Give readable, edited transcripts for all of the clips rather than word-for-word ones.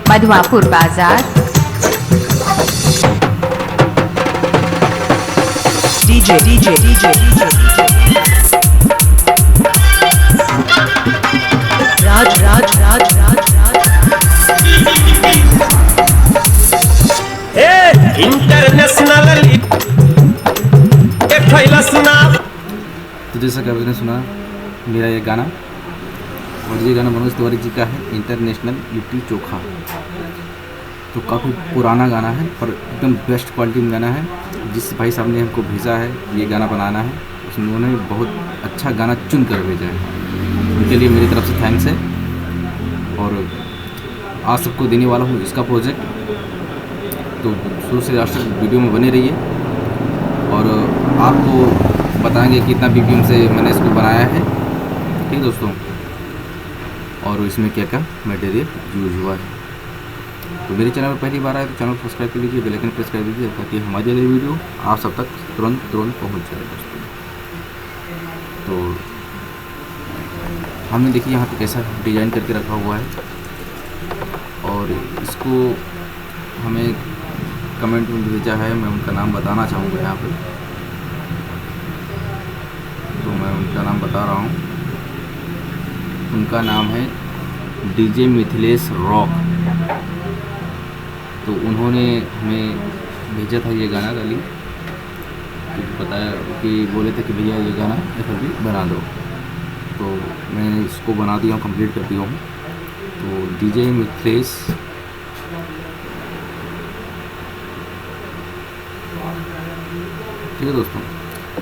मधवापुर बाजार। DJ DJ DJ राज राज राज राज राज international. तो जैसा कि आपने सुना मेरा ये गाना, और ये गाना मनोज तिवारी जी का है, इंटरनेशनल लिट्टी चोखा। तो काफ़ी पुराना गाना है पर एकदम बेस्ट क्वालिटी में गाना है। जिस भाई साहब ने हमको भेजा है ये गाना बनाना है, उन्होंने बहुत अच्छा गाना चुन कर भेजा है, उनके लिए मेरी तरफ से थैंक्स है। और आज सबको देने वाला हूँ इसका प्रोजेक्ट, तो शुरू से लास्ट तक वीडियो में बने रहिए और आपको बताएंगे कितना BPM से मैंने इसको बनाया है, ठीक दोस्तों, और इसमें क्या क्या मटेरियल यूज हुआ है। तो मेरे चैनल पर पहली बार आए तो चैनल को सब्सक्राइब कर लीजिए, बेल आइकन प्रेस कर दीजिए ताकि हमारी अगली वीडियो आप सब तक तुरंत पहुंच जाए दोस्तों। तो हमने देखिए यहाँ पे कैसा डिज़ाइन करके रखा हुआ है, और इसको हमें कमेंट में भेजा है, मैं उनका नाम बताना चाहूँगा यहाँ पे, तो मैं उनका नाम बता रहा हूँ। उनका नाम है डीजे मिथिलेश रॉक। तो उन्होंने हमें भेजा था ये गाना का लिंक, तो बताया कि बोले थे कि भैया ये गाना FLP बना दो, तो मैं इसको बना दिया हूँ, कंप्लीट कर दिया हूँ। तो डीजे मिथिलेश ठीक है दोस्तों,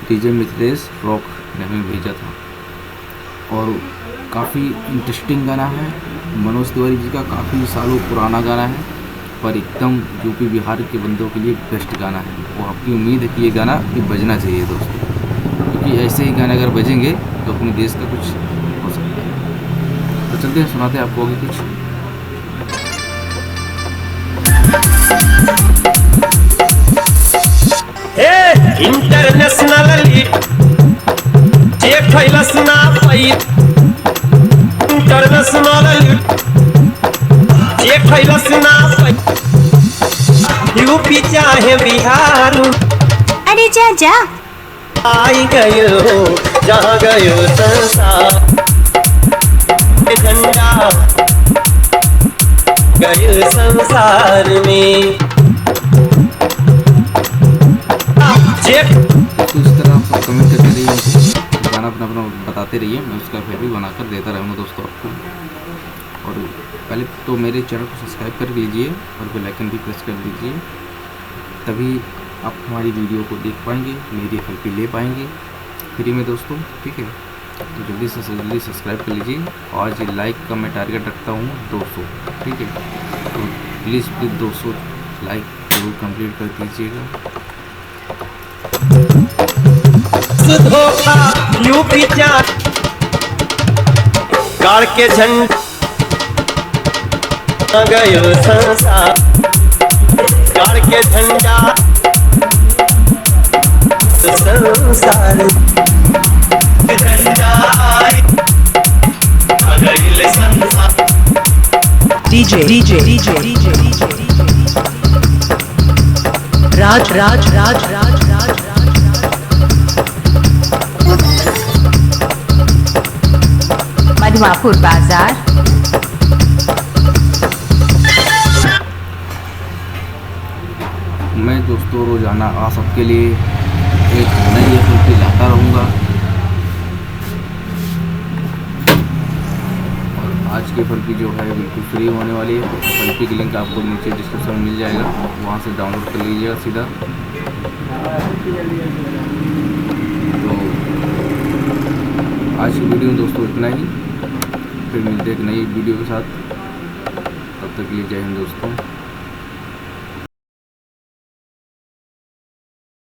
डीजे मिथिलेश रॉक ने हमें भेजा था, और काफ़ी इंटरेस्टिंग गाना है। मनोज तिवारी जी का काफ़ी सालों पुराना गाना है, पर एकदम यूपी बिहार के बंदों के लिए बेस्ट गाना है। वो आपकी उम्मीद है कि ये गाना भी बजना चाहिए दोस्तों, क्योंकि ऐसे ही गाने अगर बजेंगे तो अपने देश का कुछ हो सकता है। तो चलते हैं, सुनाते हैं आपको आगे कुछ। इंटरनेशनल यूपी चाहे बिहार, अरे जा जा आई गयो जहाँ गयो संसार, झंडा गयो संसार में। तो इस तरह आप सब कमेंट करते रहिए, हमको गाना अपना बताते रहिए, मैं उसका FLP बनाकर देता रहूँगा दोस्तों आपको। और पहले तो मेरे चैनल को सब्सक्राइब कर लीजिए और बेल आइकन भी प्रेस कर दीजिए, तभी आप हमारी वीडियो को देख पाएंगे, मेरी FLP ले पाएंगे फ्री में दोस्तों, ठीक है। तो जल्दी से जल्दी सब्सक्राइब कर लीजिए। आज लाइक का मैं टारगेट रखता हूँ 200, ठीक है। तो प्लीज़ 200 लाइक जरूर कंप्लीट कर दीजिएगा। धोखा यूपी गाड़ के झंडा गयो संसार, गाड़ के झंडा संसार, डीजे डीजे डीजे डीजे राज राज राज राज राज मधवापुर बाजार। मैं दोस्तों रोज़ाना आप सबके लिए एक नई FLP लाता रहूँगा, और आज की FLP जो है बिल्कुल फ्री होने वाली है। FLP की लिंक आपको नीचे डिस्क्रिप्शन में मिल जाएगा, वहाँ से डाउनलोड कर लीजिएगा सीधा। तो आज की वीडियो में दोस्तों इतना ही, फिर मिलते हैं एक नई वीडियो के साथ, तब तक के लिए जय हिंद दोस्तों।